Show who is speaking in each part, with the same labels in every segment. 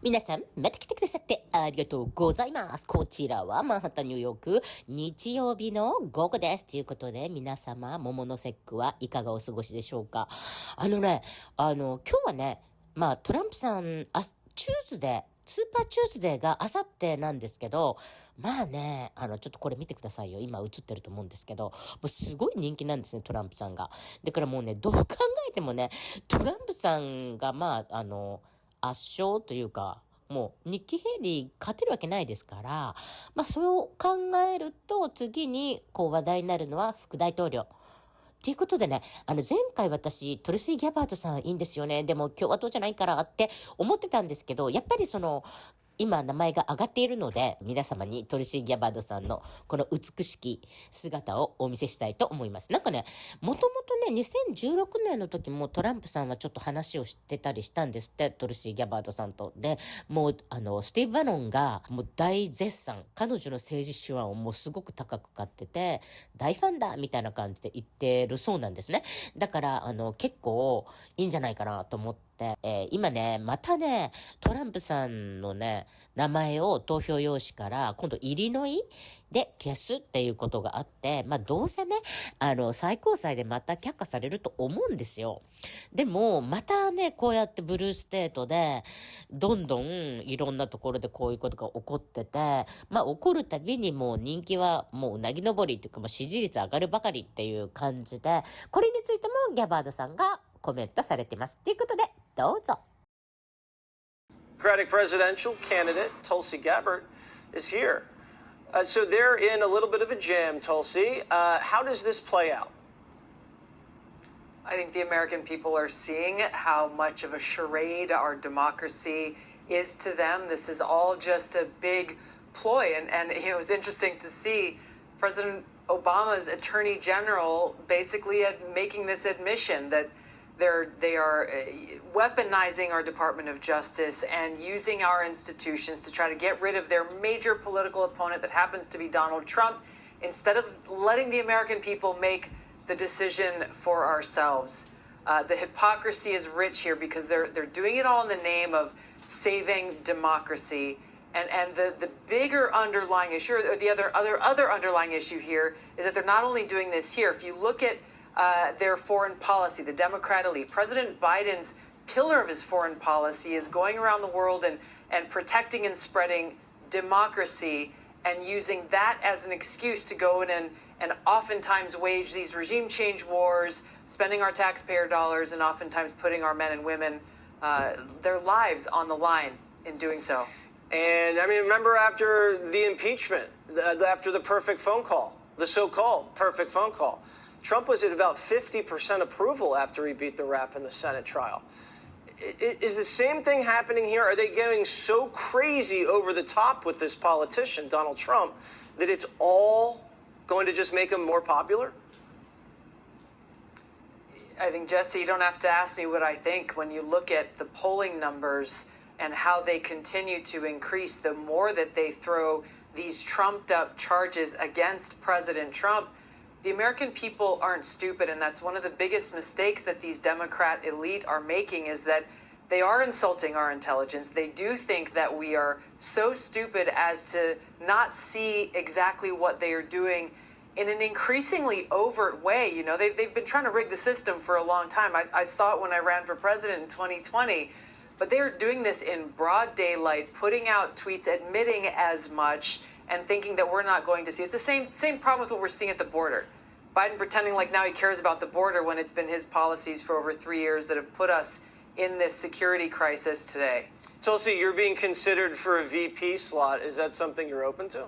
Speaker 1: 皆さん、また来てくださってありがとうございます。こちらはマンハッタンニューヨーク、日曜日の午後です。ということで、皆様、桃の節句はいかがお過ごしでしょうか。今日はね、トランプさん、チューズデー、スーパーチューズデーがあさってなんですけど、ちょっとこれ見てくださいよ。今映ってると思うんですけど、もうすごい人気なんですね、トランプさんが。だからもうね、どう考えてもね、トランプさんが圧勝というか、もうニッキー・ヘイリー勝てるわけないですから、それを考えると次に話題になるのは副大統領。ということでね、前回私、トルシーギャバートさんいいんですよね。でも共和党じゃないからって思ってたんですけど、やっぱり今名前が上がっているので、皆様にトルシー・ギャバードさんのこの美しき姿をお見せしたいと思います。もともとね、2016年の時もトランプさんはちょっと話をしてたりしたんですって、トルシー・ギャバードさんと。で、もう、スティーブ・バノンがもう大絶賛、彼女の政治手腕をもうすごく高く買ってて、大ファンだみたいな感じで言ってるそうなんですね。だから、結構いいんじゃないかなと思って、今ね、またね、トランプさんのね、名前を投票用紙から今度イリノイで消すっていうことがあって、どうせね、最高裁でまた却下されると思うんですよ。でも、またね、こうやってブルーステートで、どんどんいろんなところでこういうことが起こってて、起こるたびにもう人気はもううなぎ登りっていうか、もう支持率上がるばかりっていう感じで、これについてもギャバードさんがコメントされてます。ということで、どうぞ。
Speaker 2: Democratic presidential candidate Tulsi Gabbard is here. So they're in a little bit of a jam, Tulsi. How does this play out?
Speaker 3: I think the American people are seeing how much of a charade our democracy is to them. This is all just a big ploy. And it was interesting to see President Obama's attorney general basically making this admission that they are weaponizing our Department of Justice and using our institutions to try to get rid of their major political opponent that happens to be Donald Trump, instead of letting the American people make the decision for ourselves. The hypocrisy is rich here because they're doing it all in the name of saving democracy. And the bigger underlying issue, or the other underlying issue here, is that they're not only doing this here. If you look at their foreign policy, the Democrat elite, President Biden's pillar of his foreign policy is going around the world and protecting and spreading democracy and using that as an excuse to go in and oftentimes wage these regime change wars, spending our taxpayer dollars and oftentimes putting our men and women, their lives on the line in doing so.
Speaker 2: And remember after the impeachment, after the perfect phone call, the so-called perfect phone call, Trump was at about 50% approval after he beat the rap in the Senate trial. Is the same thing happening here? Are they getting so crazy over the top with this politician, Donald Trump, that it's all going to just make him more popular?
Speaker 3: I think, Jesse, you don't have to ask me what I think. When you look at the polling numbers and how they continue to increase, the more that they throw these trumped up charges against President Trump, the American people aren't stupid, and that's one of the biggest mistakes that these Democrat elite are making, is that they are insulting our intelligence. They do think that we are so stupid as to not see exactly what they are doing in an increasingly overt way. You know, they've been trying to rig the system for a long time. I saw it when I ran for president in 2020, but they are doing this in broad daylight, putting out tweets admitting as much and thinking that we're not going to see. It's the same problem with what we're seeing at the border. Biden pretending like now he cares about the border when it's been his policies for over 3 years that have put us in this security crisis today.
Speaker 2: Tulsi, you're being considered for a VP slot. Is that something you're open to?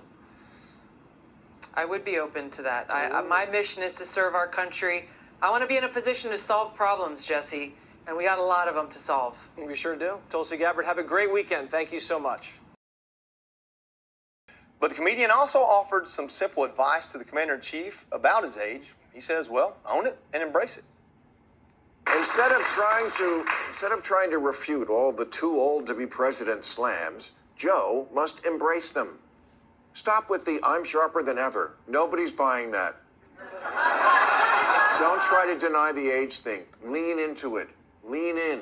Speaker 3: I would be open to that. My mission is to serve our country. I want to be in a position to solve problems, Jesse, and we got a lot of them to solve.
Speaker 2: We sure do. Tulsi Gabbard, have a great weekend. Thank you so much.
Speaker 4: But the comedian also offered some simple advice to the commander-in-chief about his age. He says, well, own it and embrace it.
Speaker 5: Instead of trying to refute all the too old to be president slams, Joe must embrace them. Stop with the I'm sharper than ever. Nobody's buying that. Don't try to deny the age thing. Lean into it. Lean in.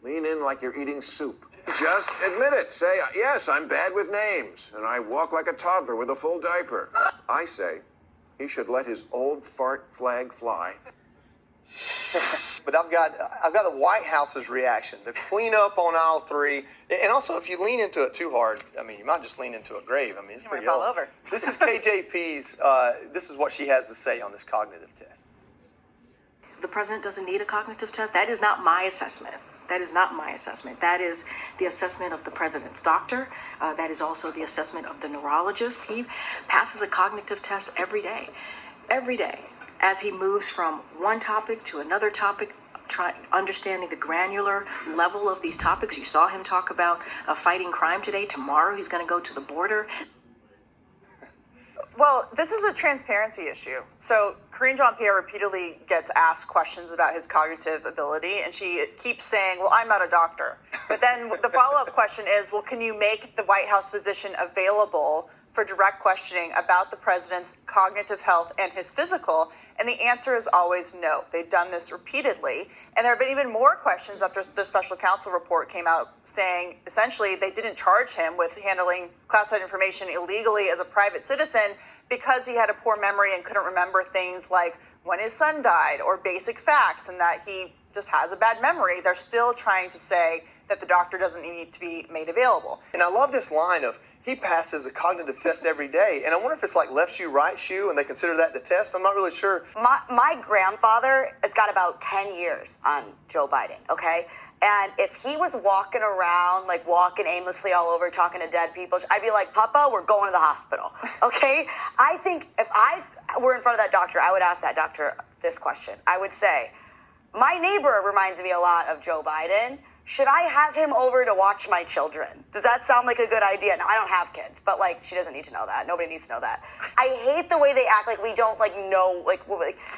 Speaker 5: Lean in like you're eating soup. Just admit it. Say, yes, I'm bad with names, and I walk like a toddler with a full diaper. I say, he should let his old fart flag fly.
Speaker 4: But I've got the White House's reaction, the cleanup on aisle 3, and also if you lean into it too hard, I mean, you might just lean into a grave. I mean, it's pretty
Speaker 3: fall
Speaker 4: old.
Speaker 3: over.
Speaker 4: This is KJP's. This is what she has to say on this cognitive test.
Speaker 6: The president doesn't need a cognitive test. That is not my assessment. That is not my assessment. That is the assessment of the president's doctor. That is also the assessment of the neurologist. He passes a cognitive test every day, as he moves from one topic to another topic, understanding the granular level of these topics. You saw him talk about fighting crime today. Tomorrow he's going to go to the border.
Speaker 7: Well, this is a transparency issue. So Karine Jean-Pierre repeatedly gets asked questions about his cognitive ability, and she keeps saying, well, I'm not a doctor. But then the follow-up question is, well, can you make the White House physician available for direct questioning about the president's cognitive health and his physical? And the answer is always no. They've done this repeatedly. And there have been even more questions after the special counsel report came out saying, essentially, they didn't charge him with handling classified information illegally as a private citizen because he had a poor memory and couldn't remember things like when his son died or basic facts, and that he just has a bad memory. They're still trying to say that the doctor doesn't need to be made available.
Speaker 4: And I love this line of, he passes a cognitive test every day. And I wonder if it's like left shoe, right shoe, and they consider that the test. I'm not really sure.
Speaker 8: My grandfather has got about 10 years on Joe Biden, okay? And if he was walking around, like walking aimlessly all over, talking to dead people, I'd be like, Papa, we're going to the hospital, okay? I think if I were in front of that doctor, I would ask that doctor this question. I would say, my neighbor reminds me a lot of Joe Biden. Should I have him over to watch my children? Does that sound like a good idea? No, I don't have kids, but like, she doesn't need to know that. Nobody needs to know that. I hate the way they act like we don't know,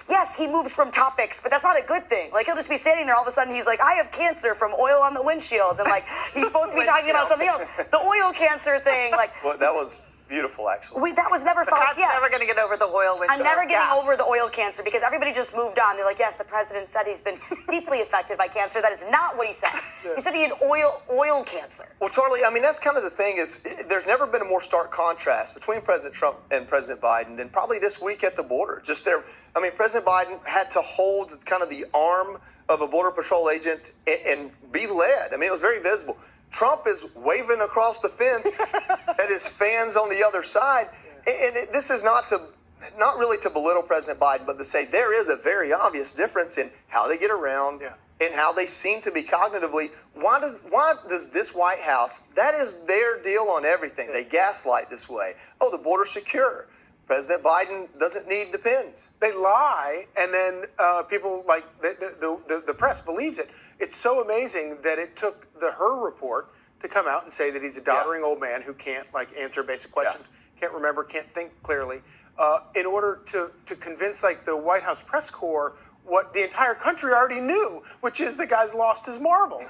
Speaker 8: yes, he moves from topics, but that's not a good thing. Like, he'll just be standing there, all of a sudden he's like, I have cancer from oil on the windshield. And like, he's supposed to be talking about something else. The oil cancer thing, like.
Speaker 4: Well, that was beautiful, actually.
Speaker 8: That was never fun.
Speaker 7: Scott's never going to get over the oil windshield.
Speaker 8: I'm never getting over the oil cancer because everybody just moved on. They're like, yes, the president said he's been deeply affected by cancer. That is not what he said. He said he had oil cancer.
Speaker 4: Well, Charlie, I mean, that's kind of the thing is there's never been a more stark contrast between President Trump and President Biden than probably this week at the border. President Biden had to hold kind of the arm of a Border Patrol agent and be led. I mean, it was very visible. Trump is waving across the fence at his fans on the other side. And this is not really to belittle President Biden, but to say there is a very obvious difference in how they get around and how they seem to be cognitively. Why does this White House, that is their deal on everything. They gaslight this way. Oh, the border's secure. President Biden doesn't need depends.
Speaker 9: They lie, and then people like the press believes it. It's so amazing that it took her report to come out and say that he's a doddering old man who can't answer basic questions, can't remember, can't think clearly, in order to convince the White House press corps what the entire country already knew, which is the guy's lost his marbles.